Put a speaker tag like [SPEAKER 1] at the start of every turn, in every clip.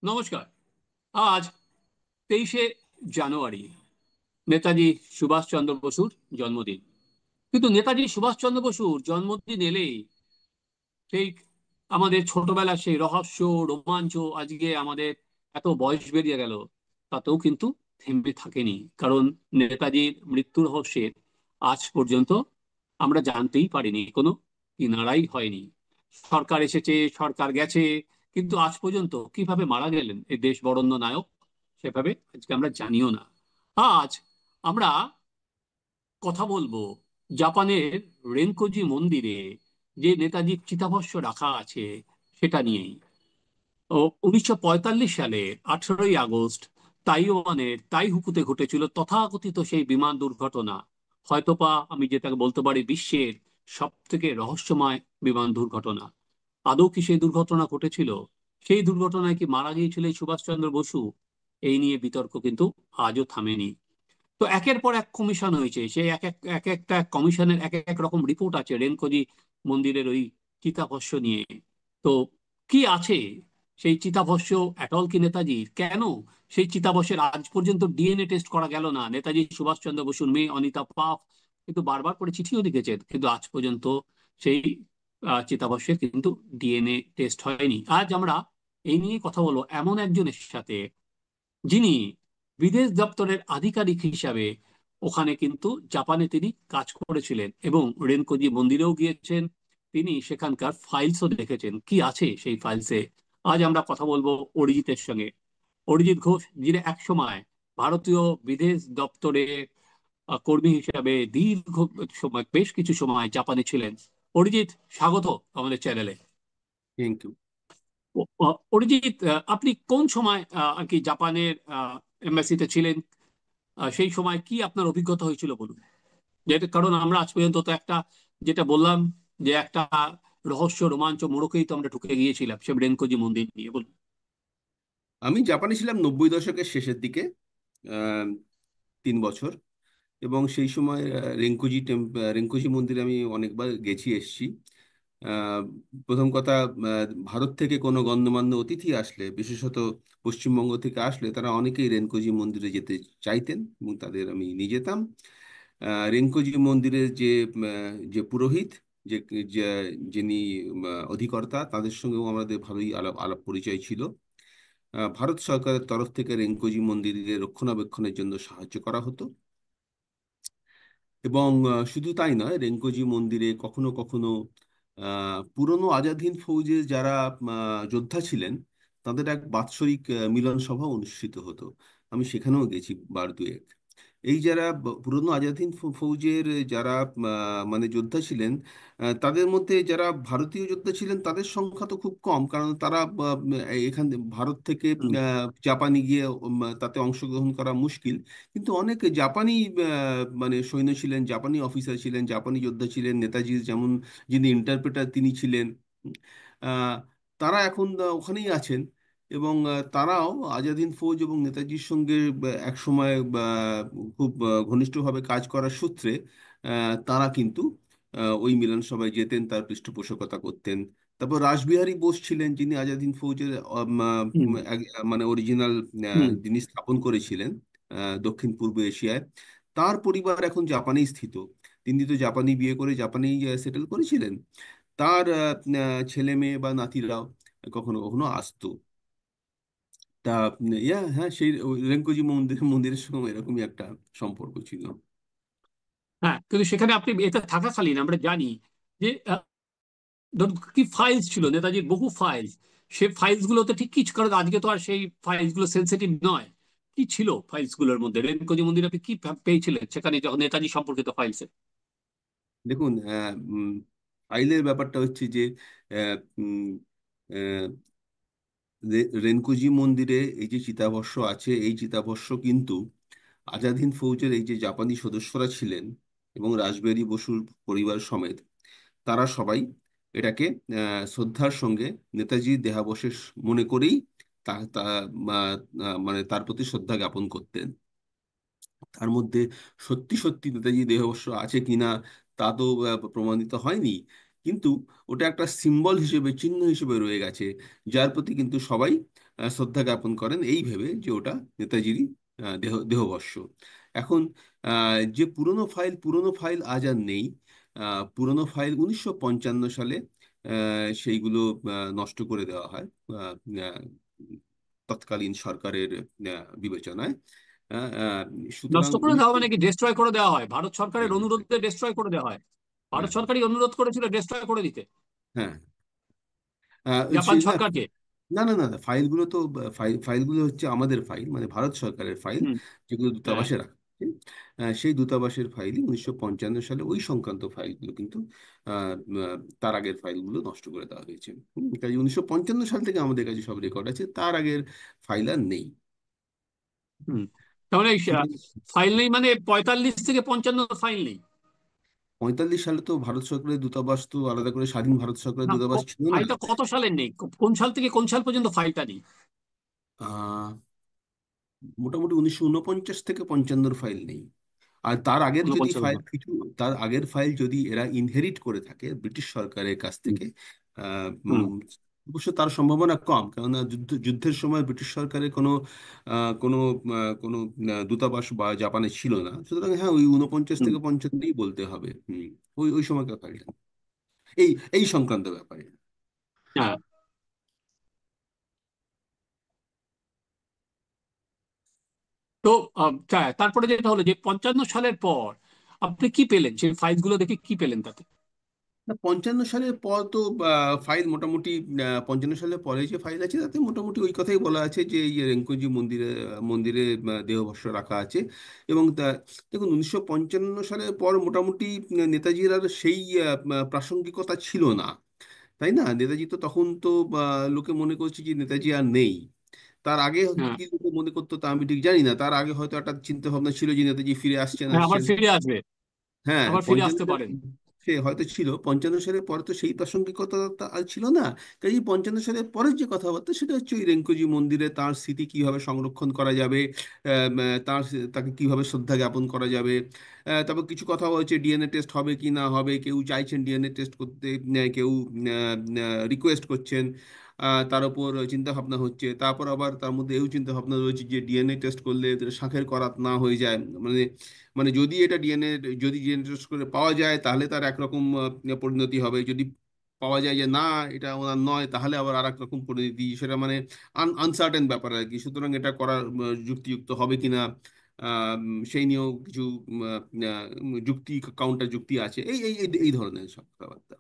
[SPEAKER 1] নমস্কার। আজ 23শে জানুয়ারি, নেতাজি সুভাষচন্দ্র বসুর জন্মদিন। কিন্তু নেতাজি সুভাষচন্দ্র বসুর জন্মদিন এলেই সেই আমাদের ছোটবেলার সেই রহস্য, রোমাঞ্চ আজকে আমাদের এত বয়স বেরিয়ে গেল তাতেও কিন্তু থেমে থাকেনি। কারণ নেতাজির মৃত্যু রহস্যের আজ পর্যন্ত আমরা জানতেই পারিনি, কোনো কিনারাই হয়নি। সরকার এসেছে, সরকার গেছে, কিন্তু আজ পর্যন্ত কিভাবে মারা গেলেন এই দেশ বরেণ্য নায়ক সেভাবে আজকে আমরা জানিও না। আজ আমরা কথা বলবো জাপানের রেনকোজি মন্দিরে যে নেতাজির চিতাভস্ম রাখা আছে সেটা নিয়েই। ও 1945 সালে 18ই আগস্ট তাইওয়ানের তাইহুকুতে ঘটেছিল তথাকথিত সেই বিমান দুর্ঘটনা। হয়তোবা আমি যেটাকে বলতে পারি বিশ্বের সব থেকে রহস্যময় বিমান দুর্ঘটনা। আদৌ কি সেই দুর্ঘটনা ঘটেছিল? সেই দুর্ঘটনায় কি মারা গিয়েছিল এই সুভাষচন্দ্র বসু? এই নিয়ে বিতর্ক কিন্তু আজও থামেনি। তো একের পর এক কমিশন হয়েছে, সেই এক একটা কমিশনের এক এক রকম রিপোর্ট আছে রেনকোজি মন্দিরের ওই চিতাভস্ম নিয়ে। তো কি আছে সেই চিতাভস্ম? অ্যাটল কি নেতাজির? কেন সেই চিতাভস্মের আজ পর্যন্ত ডিএনএ টেস্ট করা গেল না? নেতাজি সুভাষচন্দ্র বসুর মেয়ে অনিতা পাফ কিন্তু বারবার করে চিঠিও লিখেছেন, কিন্তু আজ পর্যন্ত সেই চিতাভস্মের কিন্তু ডিএনএ টেস্ট হয়নি। আজ আমরা এই নিয়ে কথা বলবো এমন একজনের সাথে, যিনি বিদেশ দপ্তরের আধিকারিক হিসাবে ওখানে কিন্তু জাপানে তিনি কাজ করেছিলেন এবং রেনকোজি মন্দিরেও গিয়েছেন। তিনি সেখানকার ফাইলসও দেখেছেন, কি আছে সেই ফাইলসে। আজ আমরা কথা বলবো অরিজিতের সঙ্গে। অরিজিৎ ঘোষ, যিনি একসময় ভারতীয় বিদেশ দপ্তরে কর্মী হিসাবে দীর্ঘ সময়, বেশ কিছু সময় জাপানে ছিলেন। অরিজিৎ, স্বাগত আমাদের চ্যানেলে।
[SPEAKER 2] Thank you.
[SPEAKER 1] অরিজিৎ, আপনি কোন সময় আর কি জাপানের এম্বাসিতে ছিলেন? সেই সময় কি আপনার অভিজ্ঞতা হয়েছিল বলুন। যেটা কারণ আমরা আজ পর্যন্ত তো একটা, যেটা বললাম, যে একটা রহস্য রোমাঞ্চ মোড়কেই তো আমরা ঢুকে গিয়েছিলাম সে রেনকোজি মন্দির নিয়ে, বলুন।
[SPEAKER 2] আমি জাপানে ছিলাম 90 দশকের শেষের দিকে, আহ, 3 বছর। এবং সেই সময় রেঙ্কুজি মন্দিরে আমি অনেকবার গেছি এসেছি। আহ, প্রথম কথা, ভারত থেকে কোনো গণ্যমান্য অতিথি আসলে, বিশেষত পশ্চিমবঙ্গ থেকে আসলে, তারা অনেকেই রেনকোজি মন্দিরে যেতে চাইতেন এবং তাদের আমি নিয়ে যেতাম। রেনকোজি মন্দিরের যে পুরোহিত, যে যে- যিনি অধিকর্তা, তাদের সঙ্গেও আমাদের ভালোই আলাপ আলাপ পরিচয় ছিল। ভারত সরকারের তরফ থেকে রেঙ্কোজি মন্দিরের রক্ষণাবেক্ষণের জন্য সাহায্য করা হতো। এবং শুধু তাই নয়, রেঙ্কোজি মন্দিরে কখনো কখনো পুরনো আজাদ হিন্দ ফৌজের যারা যোদ্ধা ছিলেন, তাদের এক বাৎসরিক মিলন সভা অনুষ্ঠিত হতো। আমি সেখানেও গেছি বার দুয়েক। এই যারা পুরনো আজাদ হিন্দ ফৌজের যারা মানে যোদ্ধা ছিলেন, তাদের মধ্যে যারা ভারতীয় যোদ্ধা ছিলেন তাদের সংখ্যা তো খুব কম, কারণ তারা এখান ভারত থেকে
[SPEAKER 1] হুম।
[SPEAKER 2] জাপানে গিয়ে তাতে অংশগ্রহণ করা মুশকিল। কিন্তু অনেক জাপানি মানে সৈন্য ছিলেন, জাপানি অফিসার ছিলেন, জাপানি যোদ্ধা ছিলেন। নেতাজির যেমন যিনি ইন্টারপ্রেটার তিনি ছিলেন। আহ, তারা এখন ওখানেই আছেন। এবং তারাও আজাদ হিন্দ ফৌজ এবং নেতাজির সঙ্গে এক সময় খুব ঘনিষ্ঠভাবে কাজ করার সূত্রে তারা কিন্তু ওই মিলন সভায় যেতেন, তার পৃষ্ঠপোষকতা করতেন। তারপর রাসবিহারী বোস ছিলেন, যিনি আজাদ হিন্দ ফৌজের
[SPEAKER 1] হুম।
[SPEAKER 2] মানে অরিজিনাল
[SPEAKER 1] হুম।
[SPEAKER 2] যিনি স্থাপন করেছিলেন দক্ষিণ পূর্ব এশিয়ায়। তার পরিবার এখন জাপানেই স্থিত। তিনি তো জাপানি বিয়ে করে জাপানেই সেটেল করেছিলেন। তার ছেলে মেয়ে বা নাতিরাও কখনো কখনো আসতো। তা হ্যাঁ, সেই রেঙ্কোজি মন্দিরের সঙ্গে এরকমই একটা সম্পর্ক ছিল।
[SPEAKER 1] হ্যাঁ, কিন্তু সেখানে আপনি এটা থাকাকালীন আমরা জানি যে ধরুন কি ফাইলস ছিল, নেতাজির বহু ফাইলস। সে ফাইলস গুলোতে ঠিক কিছু, কারণ আজকে তো আর সেই ফাইলস গুলো সেন্সিটিভ নয়। কি ছিল ফাইলস গুলোর মধ্যে? রেনকোজি মন্দিরে আপনি কি পেয়েছিলেন সেখানে যখন নেতাজি সম্পর্কিত ফাইলসে?
[SPEAKER 2] দেখুন, ফাইলের ব্যাপারটা হচ্ছে যে আহ, উম, আহ, রেনকুজি মন্দিরে এই যে চিতাভস্ম আছে, এই চিতাভস্ম কিন্তু আজাদ হিন্দ ফৌজের এই যে জাপানি সদস্যরা ছিলেন এবং রাসবিহারী বসুর পরিবার সমেত, তারা সবাই এটাকে শ্রদ্ধার সঙ্গে নেতাজির দেহাবশেষ মনে করেই তা তা- মানে তার প্রতি শ্রদ্ধা জ্ঞাপন করতেন। তার মধ্যে সত্যি সত্যি নেতাজি দেহাবশেষ আছে কিনা তা তো প্রমাণিত হয়নি, কিন্তু ওটা একটা সিম্বল হিসেবে, চিহ্ন হিসেবে রয়ে গেছে, যার প্রতি কিন্তু সবাই শ্রদ্ধা জ্ঞাপন করেন এই ভেবে যে ওটা নেতাজিরই দেহবর্ষ। এখন যে পুরনো ফাইল আজ আর নেই। পুরনো ফাইল 1955 সালে সেইগুলো নষ্ট করে দেওয়া হয় আহ, আহ, তৎকালীন সরকারের বিবেচনায়। আহ, আহ, সুতরাং
[SPEAKER 1] নষ্ট করে দেওয়া
[SPEAKER 2] 19।
[SPEAKER 1] মানে কি ডিস্ট্রয় করে দেওয়া হয়? ভারত
[SPEAKER 2] হ্যাঁ,
[SPEAKER 1] সরকারের অনুরোধে ডিস্ট্রয় করে দেওয়া হয়? ভারত
[SPEAKER 2] হ্যাঁ,
[SPEAKER 1] সরকারই অনুরোধ করেছিল ডিস্ট্রয় করে দিতে
[SPEAKER 2] হ্যাঁ,
[SPEAKER 1] জাপান
[SPEAKER 2] না,
[SPEAKER 1] সরকারকে?
[SPEAKER 2] না, না, না, না, ফাইলগুলো তো ফাইলগুলো হচ্ছে আমাদের ফাইল, মানে ভারত সরকারের ফাইল,
[SPEAKER 1] হুম।
[SPEAKER 2] যেগুলো
[SPEAKER 1] হ্যাঁ।
[SPEAKER 2] দূতাবাসে রাখা আছে। সেই দূতাবাসের ফাইলই 1955 সালে ওই সংক্রান্ত ফাইলগুলো কিন্তু আহ, তার আগের ফাইলগুলো নষ্ট করে দেওয়া হয়েছে। কাজে 1955 সাল থেকে আমাদের কাছে সব রেকর্ড আছে, তার আগের ফাইল আর নেই।
[SPEAKER 1] হুম। তাহলে
[SPEAKER 2] সুতরাং
[SPEAKER 1] ফাইল নেই মানে 45 থেকে 55 ফাইল নেই?
[SPEAKER 2] 45 সালে তো ভারত সরকারের দূতাবাস তো আলাদা করে স্বাধীন ভারত সরকারের
[SPEAKER 1] না,
[SPEAKER 2] দূতাবাস ছিল না।
[SPEAKER 1] ফাইলটা কত সালের নেই? কোন সাল থেকে কোন সাল পর্যন্ত ফাইলটা নেই?
[SPEAKER 2] আহ মোটামুটি 1949 থেকে 55 ফাইল নেই। আর তার আগের যদি
[SPEAKER 1] 49।
[SPEAKER 2] ফাইল কিছু, তার আগের ফাইল যদি এরা ইনহেরিট করে থাকে ব্রিটিশ সরকারের কাছ
[SPEAKER 1] হুম।
[SPEAKER 2] থেকে, আহ,
[SPEAKER 1] হুম।
[SPEAKER 2] অবশ্য তার সম্ভাবনা কম, কেননা যুদ্ধের সময় ব্রিটিশ সরকারের কোনো দূতাবাস বা জাপানে ছিল না। সুতরাং হ্যাঁ, ওই 49 থেকে 55 বলতে হবে। ওই ওই সময়কার ফাইলটা, এই এই সংক্রান্ত ব্যাপারে।
[SPEAKER 1] হ্যাঁ। তো তারপরে যেটা হলো যে 55 সালের পর আপনি কি পেলেন সেই ফাইলগুলো দেখে, কি পেলেন তাতে?
[SPEAKER 2] না, 55 সালের পর তো ফাইল মোটামুটি, 55 সালের পরে যে ফাইল আছে তাতে মোটামুটি ওই কথাই বলা আছে যে এই রেঙ্কুজি মন্দিরে মন্দিরে দেহভস্য রাখা আছে। এবং দেখুন, 1955 সালের পর মোটামুটি নেতাজির আর সেই প্রাসঙ্গিকতা ছিল না, তাই না? নেতাজি তো তখন তো লোকে মনে করছে যে নেতাজি আর নেই। তার আগে
[SPEAKER 1] হ্যাঁ।
[SPEAKER 2] কি লোকে মনে করতো তা আমি ঠিক জানি না। তার আগে হয়তো একটা চিন্তা ভাবনা ছিল যে নেতাজি ফিরে আসছেন
[SPEAKER 1] হ্যাঁ, আবার
[SPEAKER 2] আসছেন।
[SPEAKER 1] ফিরে আসবে।
[SPEAKER 2] হ্যাঁ,
[SPEAKER 1] আবার ফিরে
[SPEAKER 2] 55
[SPEAKER 1] আসতে পারেন।
[SPEAKER 2] সে হয়তো ছিল, 55 সালের পরে তো সেই প্রাসঙ্গিকতা আর ছিল না। কাজে 55 সালের পরের যে কথাবার্তা সেটা হচ্ছে ওই রেঙ্কুজি মন্দিরে তার স্মৃতি কিভাবে সংরক্ষণ করা যাবে, তাকে কিভাবে শ্রদ্ধা জ্ঞাপন করা যাবে। তারপর কিছু কথা হচ্ছে ডিএনএ টেস্ট হবে কি না হবে, কেউ চাইছেন ডিএনএ টেস্ট করতে, কেউ রিকোয়েস্ট করছেন। তার উপর চিন্তা ভাবনা হচ্ছে, তারপর আবার তার মধ্যে এই চিন্তা ভাবনা রয়েছে যে ডিএনএ টেস্ট করলে শাঁখের করাত না হয়ে যায়। মানে মানে যদি ডিএনএ টেস্ট করে পাওয়া যায় তাহলে তার একরকম পরিণতি হবে, যদি পাওয়া যায় যে না এটা ওনার নয় তাহলে আবার আর এক রকম পরিণতি, সেটা মানে আনসার্টেন ব্যাপার আর কি। সুতরাং এটা করার যুক্তিযুক্ত হবে কিনা, সেই নিয়েও কিছু যুক্তি, কাউন্টার যুক্তি আছে, এই এই এই এই ধরনের সব কথাবার্তা।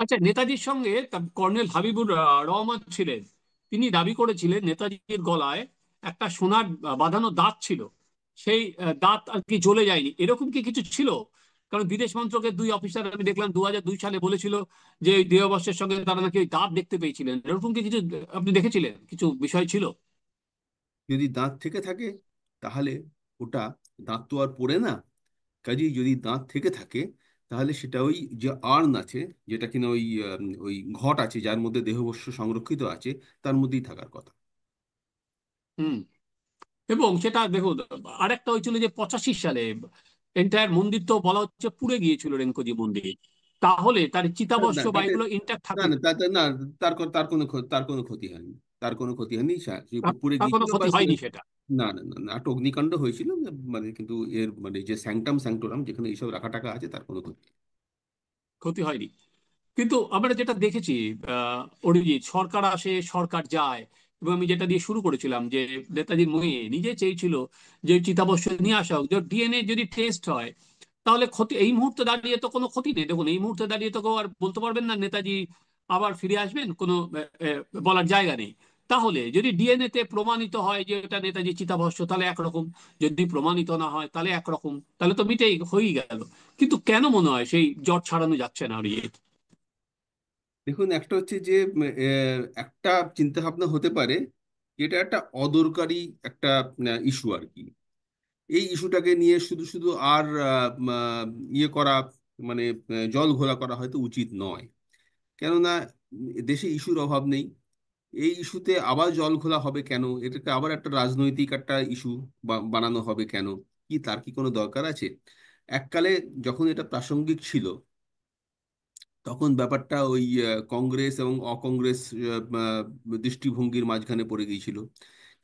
[SPEAKER 1] আচ্ছা, নেতাজির সঙ্গে কর্নেল হাবিবুর রহমান ছিলেন। তিনি দাবি করেছিলেন নেতাজির গলায় একটা সোনার বাঁধানো দাঁত ছিল। সেই দাঁত আর কি জ্বলে যায়নি, এরকম কি কিছু ছিল? কারণ বিদেশ মন্ত্রকের দুই অফিসার আমি দেখলাম 2002 সালে বলেছিল যে ওই দেহবর্ষের সঙ্গে তারা নাকি ওই দাঁত দেখতে পেয়েছিলেন। এরকম কি কিছু আপনি দেখেছিলেন? কিছু বিষয় ছিল?
[SPEAKER 2] যদি দাঁত থেকে থাকে তাহলে ওটা, দাঁত তো আর পড়ে না, কাজেই যদি দাঁত থেকে থাকে তাহলে সেটা ওই যে আর্ন আছে, যেটা কিনা ওই ঘট আছে যার মধ্যে দেহবস্য সংরক্ষিত আছে, তার মধ্যেই থাকার কথা।
[SPEAKER 1] হুম। এবং সেটা দেখুন, আরেকটা হয়েছিল যে 85 সালে এন্টায়ার মন্দির তো বলা হচ্ছে পুড়ে গিয়েছিল, রেঙ্কোজি মন্দির। তাহলে তার
[SPEAKER 2] না, না,
[SPEAKER 1] চিতাভস্ম বা
[SPEAKER 2] তাতে
[SPEAKER 1] এগুলো ইন্ট্যাক্ট
[SPEAKER 2] না,
[SPEAKER 1] থাকলো?
[SPEAKER 2] না, তাতে না, তার কোনো ক্ষতি হয়নি। তার কোনো ক্ষতি হয়নি, সে পুড়ে
[SPEAKER 1] তার কোনো
[SPEAKER 2] গিয়েছিল বা
[SPEAKER 1] ক্ষতি হয়নি সেটা?
[SPEAKER 2] না, না, না, না, একটা অগ্নিকাণ্ড হয়েছিল, মানে কিন্তু এর মানে যে স্যাংটাম স্যাংটোরাম যেখানে এইসব রাখা টাকা আছে তার কোনো ক্ষতি নেই।
[SPEAKER 1] ক্ষতি হয়নি। কিন্তু আমরা যেটা দেখেছি, অরিজিৎ, সরকার আসে সরকার যায়। এবং আমি যেটা দিয়ে শুরু করেছিলাম যে নেতাজির মেয়ে নিজে চেয়েছিল যে চিতাভস্ম নিয়ে আসা হোক, যে ডিএনএ যদি টেস্ট হয় তাহলে ক্ষতি, এই মুহূর্তে দাঁড়িয়ে তো কোনো ক্ষতি নেই। দেখুন, এই মুহূর্তে দাঁড়িয়ে তো কেউ আর বলতে পারবেন না নেতাজি আবার ফিরে আসবেন, কোনো বলার জায়গা নেই। তাহলে যদি ডিএনএ তে প্রমাণিত হয় যে এটা নেতাজি চিতাভস্ম তাহলে একরকম, যদি প্রমাণিত না হয় তাহলে একরকম, তাহলে তো মিটেই হয়েই গেল। কিন্তু কেন মনে হয় সেই জট ছাড়ানো যাচ্ছে না? আর
[SPEAKER 2] দেখুন, একটা হচ্ছে যে একটা চিন্তা ভাবনা হতে পারে যেটা একটা অদরকারি একটা ইস্যু আর কি। এই ইস্যুটাকে নিয়ে শুধু শুধু আর ইয়ে করা, মানে জল ঘোলা করা হয়তো উচিত নয়। কেননা দেশে ইস্যুর অভাব নেই। এই ইস্যুতে আবার জল ঘোলা হবে কেন? এটাকে আবার একটা রাজনৈতিক একটা ইস্যু বানানো হবে কেন? তার কি কোনো দরকার আছে? এককালে যখন এটা প্রাসঙ্গিক ছিল তখন ব্যাপারটা ওই কংগ্রেস এবং অকংগ্রেস দৃষ্টিভঙ্গির মাঝখানে পড়ে গিয়েছিল।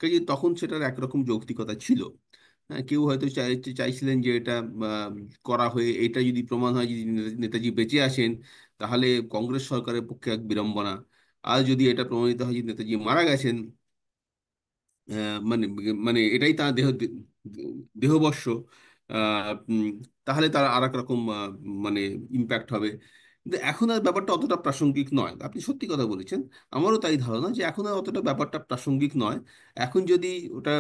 [SPEAKER 2] কাজে তখন সেটার একরকম যৌক্তিকতা ছিল। হ্যাঁ, কেউ হয়তো চাইছিলেন যে এটা আহ, করা হয়ে এটা যদি প্রমাণ হয়, যদি নেতাজি বেঁচে আসেন, তাহলে কংগ্রেস সরকারের পক্ষে এক বিড়ম্বনা। আর যদি এটা প্রমাণিত হয় যে নেতাজি মারা গেছেন, মানে মানে এটাই তার দেহবর্ষ, তাহলে তার আর এক রকম মানে ইম্প্যাক্ট হবে। কিন্তু এখন আর ব্যাপারটা অতটা প্রাসঙ্গিক নয়। আপনি সত্যি কথা বলেছেন, আমারও তাই ধারণা যে এখন আর অতটা ব্যাপারটা প্রাসঙ্গিক নয়। এখন যদি ওটা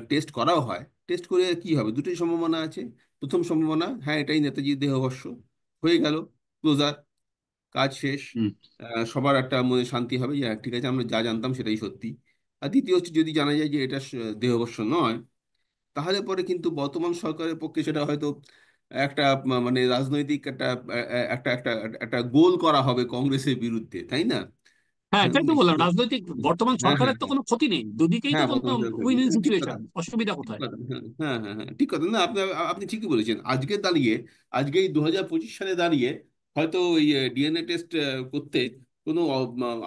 [SPEAKER 2] টেস্ট করাও হয়, টেস্ট করে কি হবে, দুটোই সম্ভাবনা আছে। প্রথম সম্ভাবনা, হ্যাঁ এটাই নেতাজির দেহবর্ষ, হয়ে গেল, ক্লোজার, কাজ শেষ।
[SPEAKER 1] হুম।
[SPEAKER 2] সবার একটা মনে শান্তি হবে যে হ্যাঁ, ঠিক আছে, আমরা যা জানতাম সেটাই সত্যি। আর দ্বিতীয় হচ্ছে, যদি জানা যায় যে এটা দেহবর্ষ নয়, তাহলে পরে কিন্তু বর্তমান সরকারের পক্ষে সেটা হয়তো একটা মানে রাজনৈতিক একটা একটা একটা একটা গোল করা হবে কংগ্রেসের বিরুদ্ধে, তাই না?
[SPEAKER 1] হ্যাঁ,
[SPEAKER 2] হ্যাঁ,
[SPEAKER 1] এটাই তো বললাম, রাজনৈতিক বর্তমান
[SPEAKER 2] হ্যাঁ, হ্যাঁ,
[SPEAKER 1] সরকারের তো
[SPEAKER 2] হ্যাঁ,
[SPEAKER 1] কোনো ক্ষতি নেই, দুদিকেই তো
[SPEAKER 2] হ্যাঁ,
[SPEAKER 1] কোনো
[SPEAKER 2] বর্তমান
[SPEAKER 1] উইন উইন
[SPEAKER 2] সরকার, ঠিক কথা,
[SPEAKER 1] সিচুয়েশন, অসুবিধা
[SPEAKER 2] ঠিক
[SPEAKER 1] কোথায়?
[SPEAKER 2] কথা, হ্যাঁ, হ্যাঁ, হ্যাঁ, হ্যাঁ, ঠিক কথা। না, আপনি আপনি ঠিকই বলেছেন। আজকে দাঁড়িয়ে, আজকে এই 2025 সালে দাঁড়িয়ে হয়তো ওই ডিএনএ টেস্ট করতে কোনো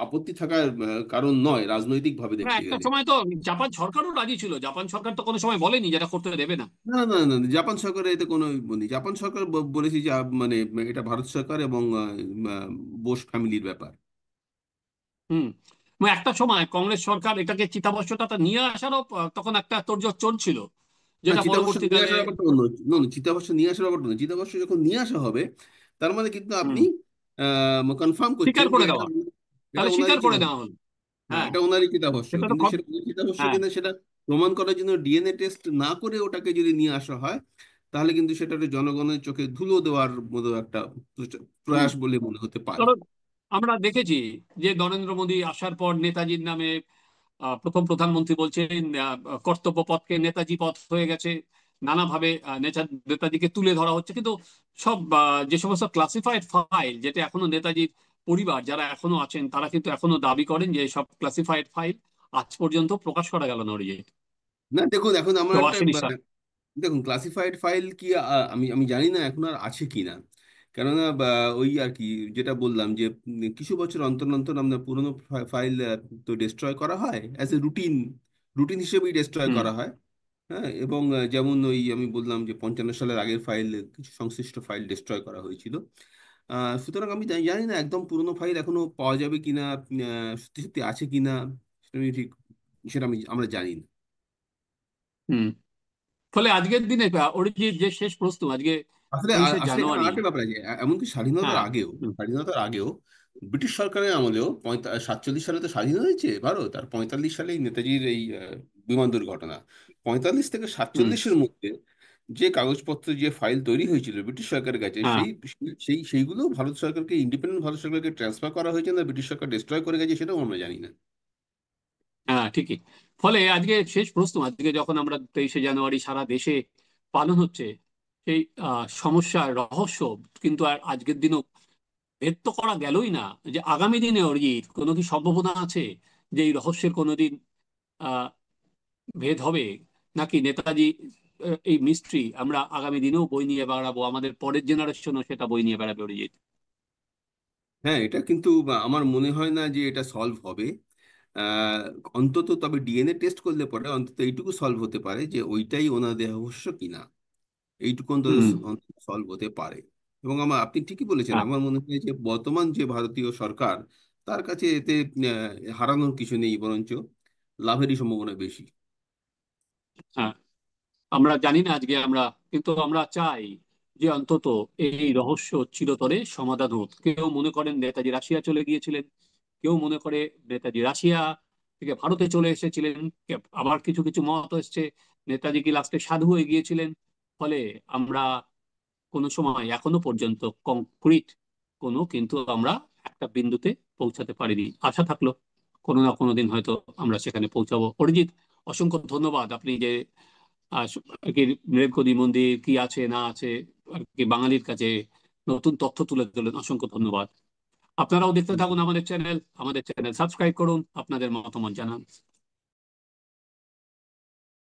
[SPEAKER 2] আপত্তি থাকার কারণ নয়, রাজনৈতিক ভাবে
[SPEAKER 1] হ্যাঁ,
[SPEAKER 2] দেখতে
[SPEAKER 1] একটা
[SPEAKER 2] গেলে।
[SPEAKER 1] সময় তো জাপান সরকারও রাজি ছিল, জাপান সরকার তো কোনো সময় বলেনি যেটা করতে দেবে না।
[SPEAKER 2] না, না, না, না, জাপান সরকারের এতে কোনো নেই। জাপান সরকার বলেছে যে মানে এটা ভারত সরকার এবং বোস ফ্যামিলির ব্যাপার।
[SPEAKER 1] হুম। মানে একটা সময় কংগ্রেস সরকার এটাকে চিতাভস্মটা নিয়ে আসারও তখন একটা তোড়জোড় চলছিল,
[SPEAKER 2] না,
[SPEAKER 1] যেটা
[SPEAKER 2] চিতাভস্ম নিয়ে
[SPEAKER 1] পরবর্তীকালে।
[SPEAKER 2] আসার ব্যাপারটা অন্য। না, না, চিতাভস্ম নিয়ে আসার ব্যাপারটা না। চিতাভস্ম যখন নিয়ে আসা হবে, তার মানে কিন্তু আপনি
[SPEAKER 1] হুম।
[SPEAKER 2] কনফার্ম
[SPEAKER 1] স্বীকার
[SPEAKER 2] করছেন যে
[SPEAKER 1] করে
[SPEAKER 2] এটা
[SPEAKER 1] দেওয়া,
[SPEAKER 2] এটা
[SPEAKER 1] তাহলে
[SPEAKER 2] ওনারই
[SPEAKER 1] স্বীকার করে
[SPEAKER 2] চিতাভস্ম।
[SPEAKER 1] দেওয়া হলো।
[SPEAKER 2] হ্যাঁ,
[SPEAKER 1] হ্যাঁ,
[SPEAKER 2] এটা ওনারই চিতাভস্ম।
[SPEAKER 1] সেটা তো
[SPEAKER 2] কিন্তু সেটা ওনার চিতাভস্ম
[SPEAKER 1] হ্যাঁ।
[SPEAKER 2] কিনা সেটা প্রমাণ করার জন্য ডিএনএ টেস্ট না করে ওটাকে যদি নিয়ে আসা হয়, তাহলে কিন্তু সেটা একটা জনগণের চোখে ধুলো দেওয়ার মতো একটা
[SPEAKER 1] হুম।
[SPEAKER 2] প্রয়াস বলে মনে হতে পারে।
[SPEAKER 1] কারণ আমরা দেখেছি যে নরেন্দ্র মোদী আসার পর নেতাজির নামে প্রথম প্রধানমন্ত্রী বলছেন কর্তব্য পথকে নেতাজি পথ হয়ে গেছে, নানাভাবে নেতাজিকে তুলে ধরা হচ্ছে। কিন্তু সব যে সমস্ত ক্লাসিফাইড ফাইল, যেটা এখনো নেতাজির পরিবার যারা এখনো আছেন তারা কিন্তু এখনো দাবি করেন যে সব ক্লাসিফাইড ফাইল আজ পর্যন্ত প্রকাশ করা গেল না অরিজিৎ।
[SPEAKER 2] না, দেখুন, এখন আমার
[SPEAKER 1] কেউ
[SPEAKER 2] একটা
[SPEAKER 1] আসেনি স্যার।
[SPEAKER 2] দেখুন, ক্লাসিফাইড ফাইল কি আমি আমি জানি না এখন আর আছে কি না। কেননা ওই আর কি, যেটা বললাম যে কিছু বছর অন্তর অন্তর আমরা পুরোনো ফাইল তো ডিস্ট্রয় করা হয় অ্যাজ এ রুটিন, রুটিন হিসেবেই ডিস্ট্রয়
[SPEAKER 1] হুম।
[SPEAKER 2] করা হয়। হ্যাঁ, এবং যেমন ওই আমি বললাম যে 55 সালের আগের ফাইল, কিছু সংশ্লিষ্ট ফাইল ডিস্ট্রয় করা হয়েছিল। সুতরাং আমি জানি না একদম পুরোনো ফাইল এখনো পাওয়া যাবে কিনা, সত্যি সত্যি আছে কিনা, সেটা আমি ঠিক, সেটা আমরা জানি না।
[SPEAKER 1] হুম। ফলে আজকের দিনে অরিজিৎ যে শেষ প্রশ্ন আজকে,
[SPEAKER 2] আসলে
[SPEAKER 1] 23শে
[SPEAKER 2] এখানে
[SPEAKER 1] জানুয়ারি।
[SPEAKER 2] আরেকটা ব্যাপার আছে। এমনকি স্বাধীনতার
[SPEAKER 1] হ্যাঁ।
[SPEAKER 2] আগেও,
[SPEAKER 1] হুম।
[SPEAKER 2] স্বাধীনতার আগেও ব্রিটিশ সরকারের আমলেও 47 সালে তো স্বাধীন হয়েছে ভারত, আর 45 সালে নেতাজির এই বিমান দুর্ঘটনা। 45 থেকে
[SPEAKER 1] হুম।
[SPEAKER 2] 47-এর মধ্যে যে কাগজপত্র, যে ফাইল তৈরি হয়েছিল ব্রিটিশ সরকারের কাছে,
[SPEAKER 1] হ্যাঁ।
[SPEAKER 2] সেইগুলো ভারত সরকারকে, ইন্ডিপেন্ডেন্ট ভারত সরকারকে ট্রান্সফার করা হয়েছে না ব্রিটিশ সরকার ডিস্ট্রয় করে গেছে, সেটাও আমরা জানি না।
[SPEAKER 1] হ্যাঁ, ঠিকই। ফলে আজকে শেষ প্রশ্ন, আজকে যখন আমরা 23শে জানুয়ারি সারা দেশে পালন হচ্ছে, সেই সমস্যার রহস্য কিন্তু আর আজকের দিনও ভেদ তো করা গেলই না। যে আগামী দিনে অরিজিৎ কোনো কি সম্ভাবনা আছে যে এই রহস্যের কোনোদিন আহ ভেদ হবে, নাকি নেতাজি এই মিস্ট্রি আমরা আগামী দিনেও বই নিয়ে বেড়াবো, আমাদের পরের জেনারেশনও সেটা বই নিয়ে বেড়াবে অরিজিৎ?
[SPEAKER 2] হ্যাঁ, এটা কিন্তু আমার মনে হয় না যে এটা সলভ হবে। আহ, অন্তত তবে ডিএনএ টেস্ট করলে পরে অন্তত এইটুকু সলভ হতে পারে যে ওইটাই ওনার দেহাবশ্য কিনা, এইটুকু অন্তত
[SPEAKER 1] হুম।
[SPEAKER 2] সলভ হতে পারে। এবং আপনি ঠিকই বলেছেন,
[SPEAKER 1] হ্যাঁ।
[SPEAKER 2] আমার মনে হয় যে বর্তমান যে ভারতীয় সরকার, তার কাছে এতে হারানোর কিছু নেই, বরঞ্চ লাভেরই সম্ভাবনা বেশি।
[SPEAKER 1] হ্যাঁ, আমরা জানি না আজকে আমরা, কিন্তু আমরা চাই যে অন্তত এই রহস্য চিরতরে সমাধান হোক। কেউ মনে করেন নেতাজি রাশিয়া চলে গিয়েছিলেন, কেউ মনে করে নেতাজি রাশিয়া থেকে ভারতে চলে এসেছিলেন, আবার কিছু কিছু মত এসছে নেতাজি কি লাস্টে সাধু হয়ে গিয়েছিলেন। ফলে আমরা কোনো সময় এখনো পর্যন্ত কংক্রিট কোনো কিন্তু আমরা একটা বিন্দুতে পৌঁছাতে পারিনি। আশা থাকলো কোনো না কোনো দিন হয়তো আমরা সেখানে পৌঁছাবো। অরিজিৎ, অসংখ্য ধন্যবাদ। আপনি যে আর কি রেলকোদি মন্দির কি আছে না আছে আর কি বাঙালির কাছে নতুন তথ্য তুলে ধরলেন, অসংখ্য ধন্যবাদ। আপনারাও দেখতে থাকুন আমাদের চ্যানেল সাবস্ক্রাইব করুন, আপনাদের মতামত জানান।